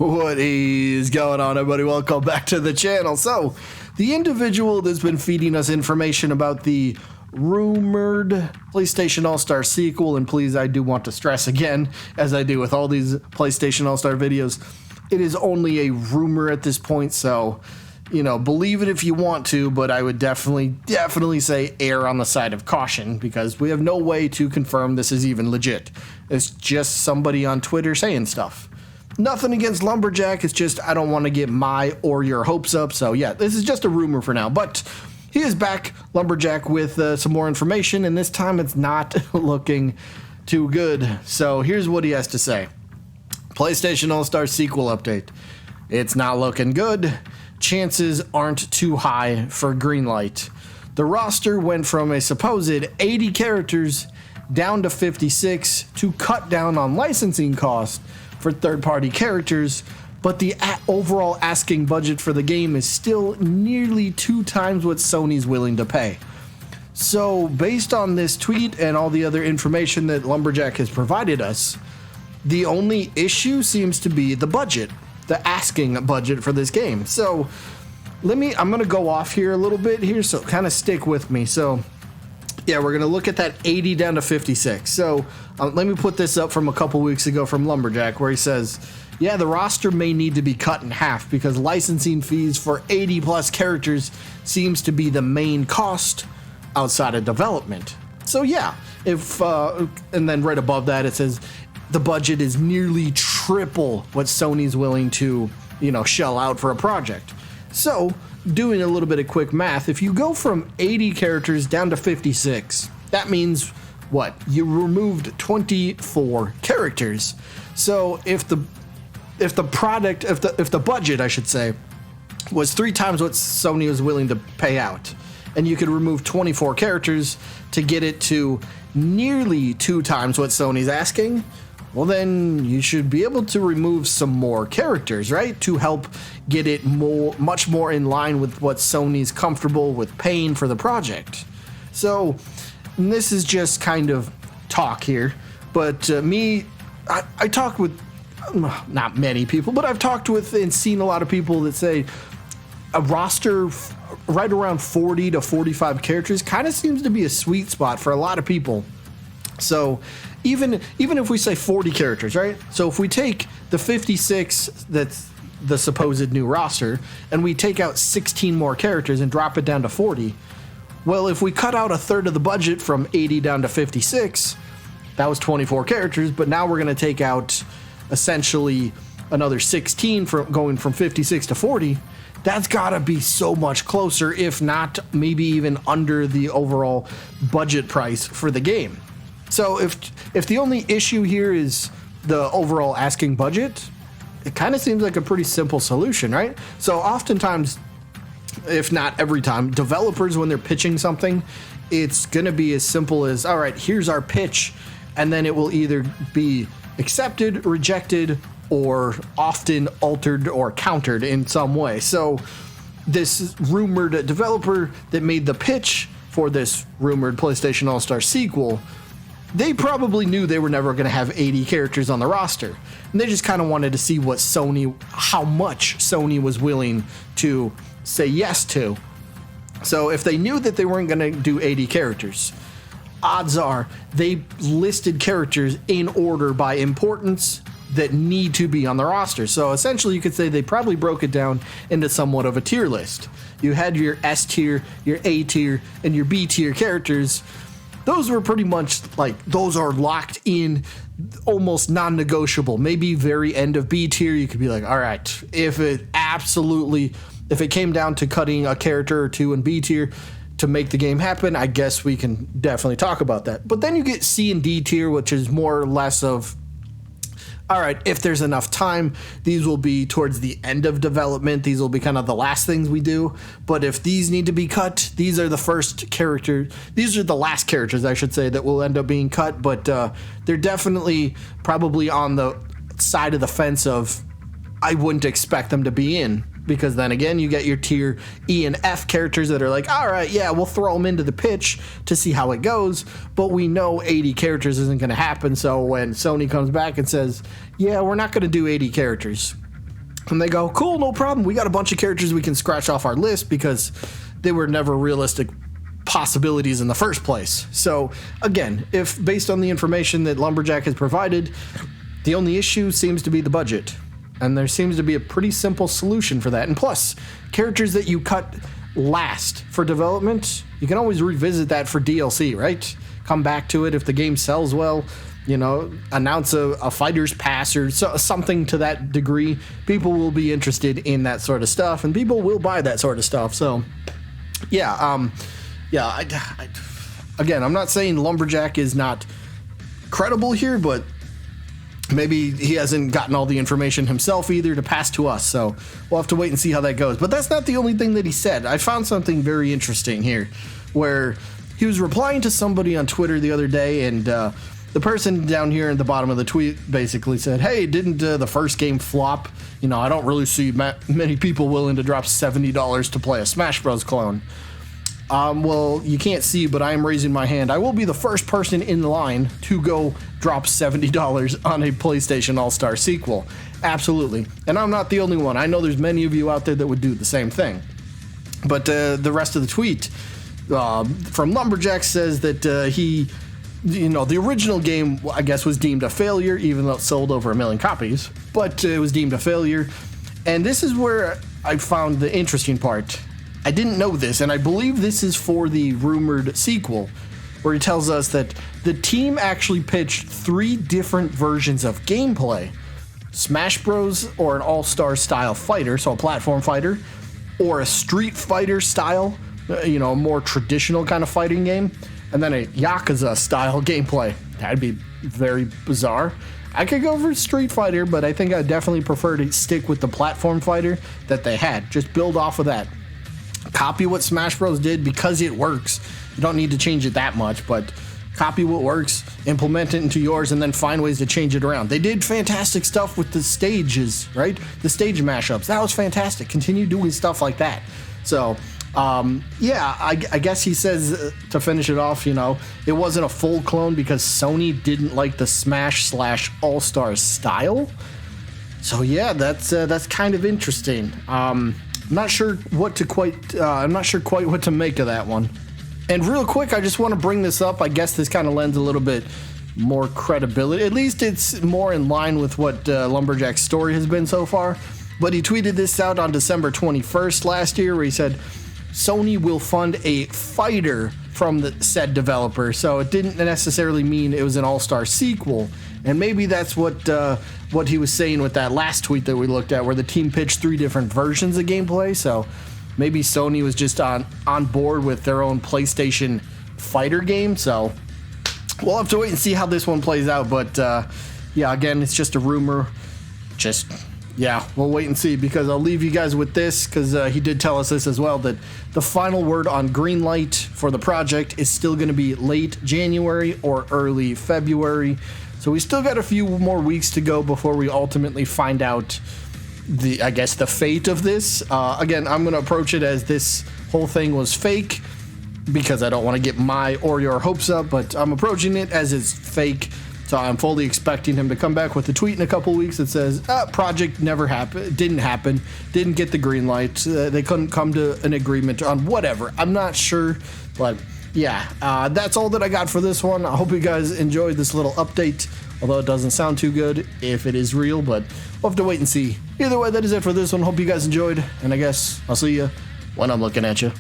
What is going on, everybody? Welcome back to the channel. So, the individual that's been feeding us information about the rumored PlayStation All-Star sequel, and please, I do want to stress again, as I do with all these PlayStation All-Star videos, it is only a rumor at this point, so, you know, believe it if you want to, but I would definitely say err on the side of caution, because we have no way to confirm this is even legit. It's just somebody on Twitter saying stuff. Nothing against Lumberjack, it's just I don't want to get my or your hopes up, so yeah, this is just a rumor for now, but he is back, Lumberjack, with some more information, and this time it's not looking too good. So here's what he has to say. PlayStation All-Star sequel update. It's not looking good. Chances aren't too high for greenlight. The roster went from a supposed 80 characters down to 56 to cut down on licensing costs for third-party characters, but the overall asking budget for the game is still nearly 2 times what Sony's willing to pay. So, based on this tweet and all the other information that Lumberjack has provided us, the only issue seems to be the budget, the asking budget for this game. So, I'm gonna go off here a little bit here, so kind of stick with me. So, yeah, we're gonna look at that 80 down to 56. So, let me put this up from a couple weeks ago from Lumberjack, where he says, yeah, the roster may need to be cut in half because licensing fees for 80 plus characters seems to be the main cost outside of development. So yeah, and then right above that it says the budget is nearly triple what Sony's willing to, shell out for a project. So, doing a little bit of quick math, if you go from 80 characters down to 56, that means what? You removed 24 characters. So if the budget, I should say, was 3 times what Sony was willing to pay out, and you could remove 24 characters to get it to nearly 2 times what Sony's asking, well then you should be able to remove some more characters, right? To help get it much more in line with what Sony's comfortable with paying for the project. So this is just kind of talk here, but I talk with not many people, but I've talked with and seen a lot of people that say a roster right around 40 to 45 characters kind of seems to be a sweet spot for a lot of people. So even if we say 40 characters, right? So if we take the 56 that's the supposed new roster and we take out 16 more characters and drop it down to 40, well, if we cut out a third of the budget from 80 down to 56, that was 24 characters, but now we're going to take out essentially another 16 from going from 56 to 40. That's got to be so much closer, if not maybe even under the overall budget price for the game. So if the only issue here is the overall asking budget, it kind of seems like a pretty simple solution, right? So oftentimes, if not every time, developers, when they're pitching something, it's going to be as simple as, all right, here's our pitch, and then it will either be accepted, rejected, or often altered or countered in some way. So this rumored developer that made the pitch for this rumored PlayStation All-Star sequel, they probably knew they were never going to have 80 characters on the roster. And they just kind of wanted to see how much Sony was willing to say yes to. So if they knew that they weren't going to do 80 characters, odds are they listed characters in order by importance that need to be on the roster. So essentially you could say they probably broke it down into somewhat of a tier list. You had your S tier, your A tier, and your B tier characters. Those were pretty much like, those are locked in, almost non-negotiable. Maybe very end of B tier, you could be like, all right, if it came down to cutting a character or two in B tier to make the game happen, I guess we can definitely talk about that. But then you get C and D tier, which is more or less of, all right, if there's enough time, these will be towards the end of development. These will be kind of the last things we do. But if these need to be cut, these are the first characters. These are the last characters, I should say, that will end up being cut. But they're definitely probably on the side of the fence of, I wouldn't expect them to be in. Because then again, you get your tier E and F characters that are like, all right, yeah, we'll throw them into the pitch to see how it goes, but we know 80 characters isn't going to happen. So when Sony comes back and says, yeah, we're not going to do 80 characters, And they go, cool, no problem. We got a bunch of characters we can scratch off our list because they were never realistic possibilities in the first place. So again, if based on the information that Lumberjack has provided, the only issue seems to be the budget. And there seems to be a pretty simple solution for that. And plus, characters that you cut last for development, you can always revisit that for DLC, right? Come back to it if the game sells well. You know, announce a fighter's pass or something to that degree. People will be interested in that sort of stuff, and people will buy that sort of stuff. So, yeah, again, I'm not saying Lumberjack is not credible here, but maybe he hasn't gotten all the information himself either to pass to us. So we'll have to wait and see how that goes. But that's not the only thing that he said. I found something very interesting here, where he was replying to somebody on Twitter the other day, and the person down here at the bottom of the tweet basically said, hey, didn't the first game flop? You know, I don't really see many people willing to drop $70 to play a Smash Bros. Clone. Well, you can't see, but I am raising my hand. I will be the first person in line to go drop $70 on a PlayStation All-Star sequel. Absolutely. And I'm not the only one. I know there's many of you out there that would do the same thing. But the rest of the tweet from Lumberjack says that he... You know, the original game, I guess, was deemed a failure, even though it sold over 1 million copies. But it was deemed a failure. And this is where I found the interesting part. I didn't know this, and I believe this is for the rumored sequel, where he tells us that the team actually pitched 3 different versions of gameplay. Smash Bros. Or an all-star style fighter, so a platform fighter, or a Street Fighter style, you know, a more traditional kind of fighting game. And then a Yakuza-style gameplay. That'd be very bizarre. I could go for Street Fighter, but I think I'd definitely prefer to stick with the platform fighter that they had. Just build off of that. Copy what Smash Bros. Did because it works. You don't need to change it that much, but copy what works, implement it into yours, and then find ways to change it around. They did fantastic stuff with the stages, right? The stage mashups. That was fantastic. Continue doing stuff like that. So... yeah, I guess he says to finish it off, you know, it wasn't a full clone because Sony didn't like the Smash / All-Star style. So yeah, that's kind of interesting. I'm not sure quite what to make of that one. And real quick, I just want to bring this up. I guess this kind of lends a little bit more credibility. At least it's more in line with what Lumberjack's story has been so far. But he tweeted this out on December 21st last year, where he said, Sony will fund a fighter from the said developer. So it didn't necessarily mean it was an all-star sequel. And maybe that's what he was saying with that last tweet that we looked at, where the team pitched 3 different versions of gameplay. So maybe Sony was just on board with their own PlayStation fighter game. So we'll have to wait and see how this one plays out. But yeah, again, it's just a rumor. Yeah, we'll wait and see, because I'll leave you guys with this, because he did tell us this as well, that the final word on green light for the project is still going to be late January or early February. So we still got a few more weeks to go before we ultimately find out the fate of this. Again, I'm going to approach it as this whole thing was fake, because I don't want to get my or your hopes up, but I'm approaching it as it's fake. So I'm fully expecting him to come back with a tweet in a couple weeks that says, project never happened, didn't get the green light, they couldn't come to an agreement on whatever. I'm not sure, but yeah, that's all that I got for this one. I hope you guys enjoyed this little update, although it doesn't sound too good if it is real, but we'll have to wait and see. Either way, that is it for this one. Hope you guys enjoyed, and I guess I'll see you when I'm looking at you.